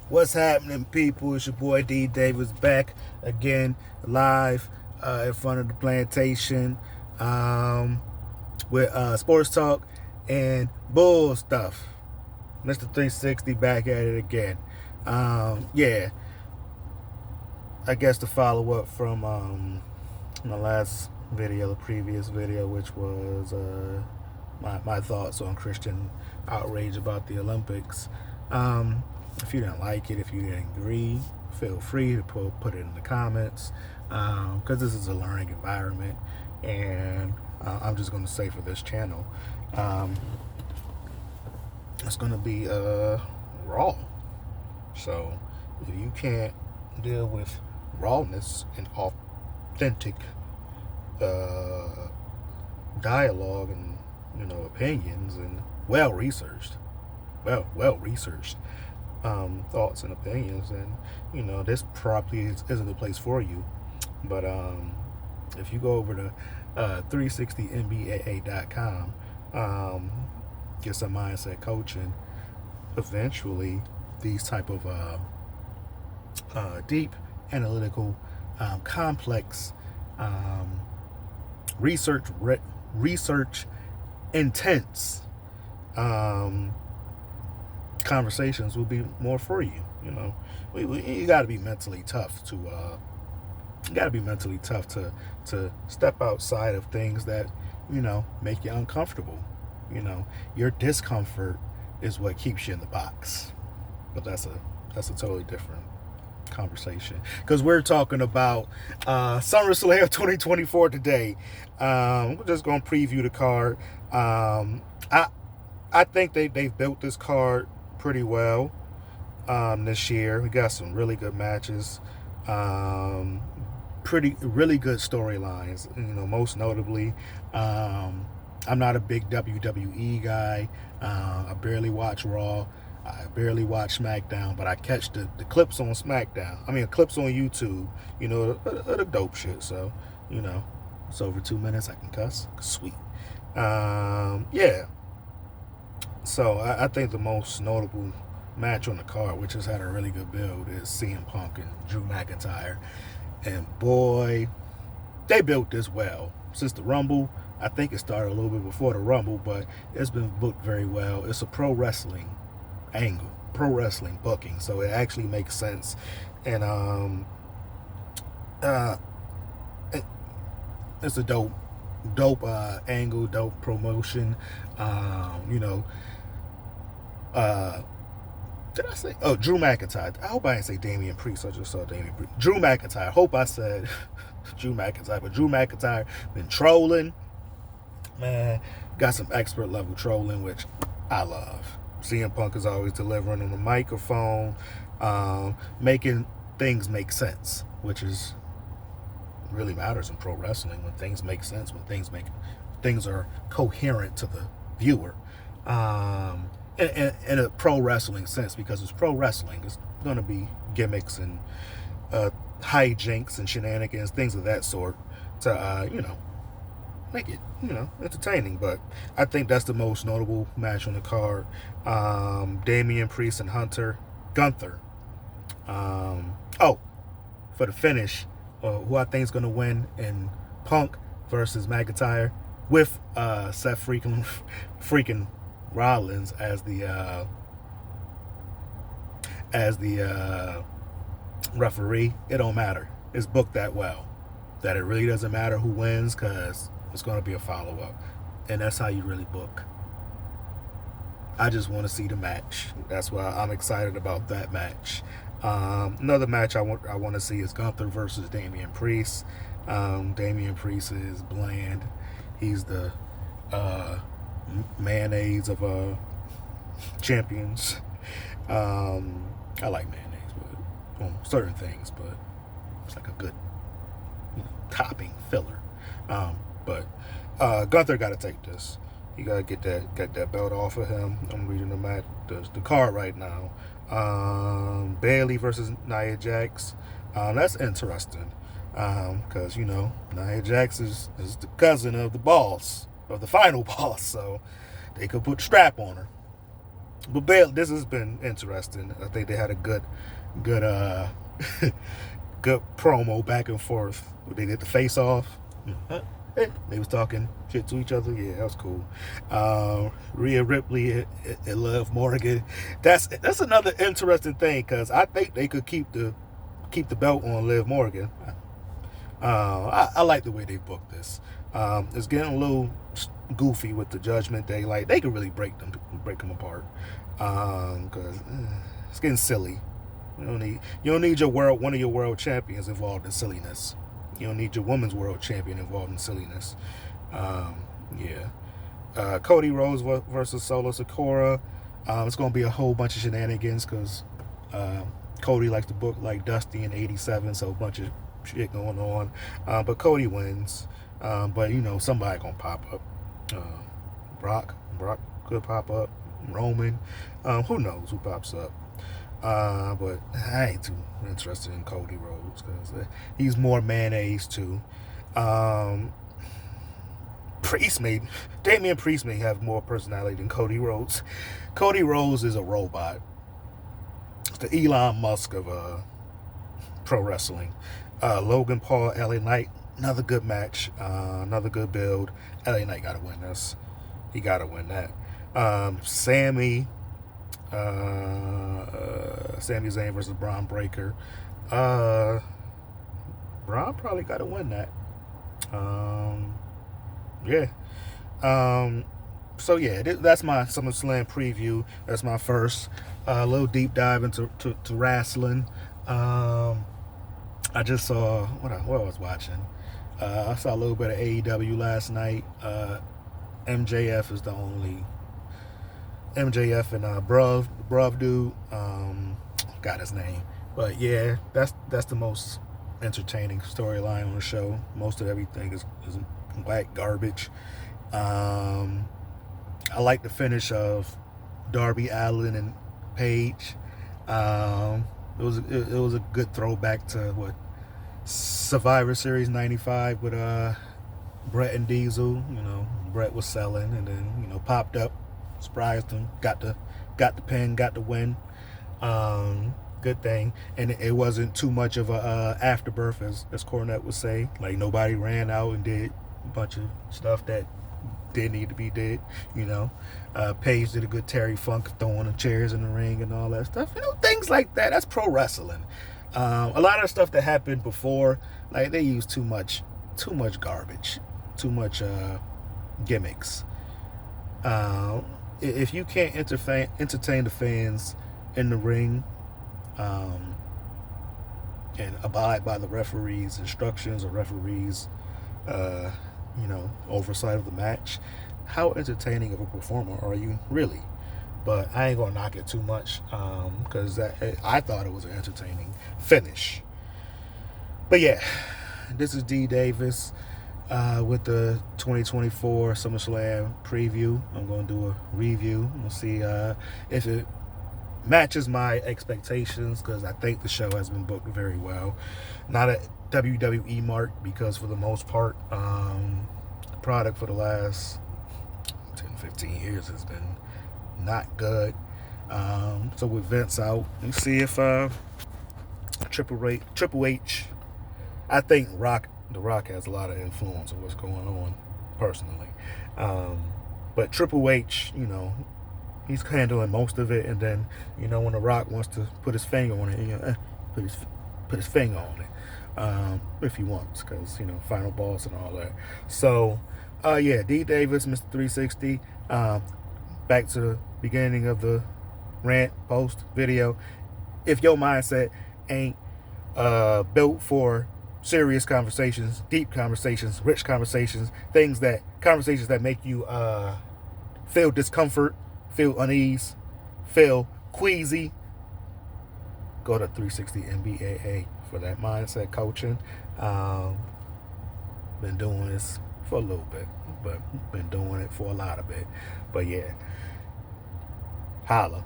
What's happening, people? It's your boy D Davis back again, live in front of the plantation with sports talk and bull stuff. Mr. 360 back at it again. Yeah, I guess to follow up from my last video, the previous video, which was my thoughts on Christian outrage about the Olympics. If you didn't like it, if you didn't agree, feel free to put it in the comments, because this is a learning environment, and I'm just going to say for this channel, it's going to be raw. So if you can't deal with rawness and authentic dialogue and opinions and well researched thoughts and opinions, and this probably isn't the place for you. But if you go over to 360mbaa.com, get some mindset coaching, eventually these type of deep analytical complex research intense conversations will be more for you. You got to be mentally tough to step outside of things that make you uncomfortable. Your discomfort is what keeps you in the box. But that's a totally different conversation, because we're talking about SummerSlam 2024 today. We're just gonna preview the card. I think they've built this card pretty well this year. We got some really good matches, really good storylines. Most notably, I'm not a big WWE guy. I barely watch Raw. I barely watch SmackDown, but I catch the clips on SmackDown. I mean, clips on YouTube, the dope shit. So, it's over 2 minutes. I can cuss. Sweet. Yeah. So, I think the most notable match on the card, which has had a really good build, is CM Punk and Drew McIntyre. And boy, they built this well. Since the Rumble, I think it started a little bit before the Rumble, but it's been booked very well. It's a pro wrestling angle, pro wrestling booking, so it actually makes sense. And it's a dope angle, dope promotion. Did I say Drew McIntyre? I hope I didn't say Damian Priest. I just saw Damian Priest. Drew McIntyre. Hope I said Drew McIntyre, but Drew McIntyre been trolling, man. Got some expert level trolling, which I love. CM Punk is always delivering on the microphone, making things make sense, which is really matters in pro wrestling. When things make sense, when things are coherent to the viewer, in a pro wrestling sense, because it's pro wrestling. It's going to be gimmicks and hijinks and shenanigans, things of that sort, to make it entertaining. But I think that's the most notable match on the card. Damian Priest and Gunther. For the finish, who I think is going to win in Punk versus McIntyre, with Seth freaking Rollins as the referee. It don't matter. It's booked that well that it really doesn't matter who wins, because it's going to be a follow-up, and that's how you really book. I just want to see the match. That's why I'm excited about that match. Another match I want to see is Gunther versus Damian Priest. Damian Priest is bland. He's the mayonnaise of champions. I like mayonnaise, but on certain things, but it's like a good topping filler. But Gunther got to take this. You got to get that belt off of him. I'm reading the card right now. Bailey versus Nia Jax. That's interesting, because Nia Jax is the cousin of the boss, of the final boss, so they could put strap on her. But Bailey, this has been interesting. I think they had a good good good promo back and forth. They did the face off. They was talking shit to each other. Yeah, that was cool. Rhea Ripley and Liv Morgan. That's another interesting thing because I think they could keep the belt on Liv Morgan. I like the way they booked this. It's getting a little goofy with the Judgment Day. Like they could really break them apart because it's getting silly. You don't need one of your world champions involved in silliness. You don't need your women's world champion involved in silliness. Cody Rhodes versus Solo Sikoa. It's going to be a whole bunch of shenanigans because Cody likes to book like Dusty in '87, so a bunch of shit going on. But Cody wins. But somebody gonna pop up. Brock could pop up. Roman. Who knows who pops up? But I ain't too interested in Cody Rhodes because he's more mayonnaise too. Damian Priest may have more personality than Cody Rhodes. Cody Rhodes is a robot. It's the Elon Musk of pro wrestling. Logan Paul, LA Knight, another good match, another good build. LA Knight got to win this. He got to win that. Sami Zayn versus Braun Breaker. Braun probably got to win that. So yeah, that's my SummerSlam preview. That's my first little deep dive into wrestling. I just saw what I was watching. I saw a little bit of AEW last night. MJF is the only MJF and Bruv dude. Got his name, but yeah, that's the most entertaining storyline on the show. Most of everything is whack garbage. I like the finish of Darby Allin and Paige. It was a good throwback to Survivor Series '95 with Brett and Diesel. Brett was selling and then popped up, surprised him, got the pin, got the win. Good thing, and it wasn't too much of a afterbirth as Cornette would say. Like nobody ran out and did a bunch of stuff that didn't need to be did. Paige did a good Terry Funk throwing the chairs in the ring and all that stuff. Things like that. That's pro wrestling. A lot of stuff that happened before, like they used too much garbage, too much gimmicks. If you can't entertain the fans in the ring, and abide by the referee's instructions or referee's oversight of the match, how entertaining of a performer are you really? But I ain't gonna knock it too much because I thought it was an entertaining finish. But yeah, this is D Davis with the 2024 SummerSlam preview. I'm gonna do a review. We'll see if it matches my expectations because I think the show has been booked very well. Not a WWE mark because for the most part, the product for the last 10-15 years has been not good. So with Vince out, let's see if Triple H. I think The Rock has a lot of influence on what's going on personally. But Triple H, he's handling most of it, and then when The Rock wants to put his finger on it, put his finger on it if he wants, because final boss and all that. So yeah, D Davis, Mr. 360. Back to the beginning of the rant post video. If your mindset ain't built for serious conversations, deep conversations, rich conversations, conversations that make you feel discomfort, feel unease, feel queasy, go to 360 MBAA for that mindset coaching. Been doing this for a little bit, but been doing it for a lot of bit. But yeah, holla.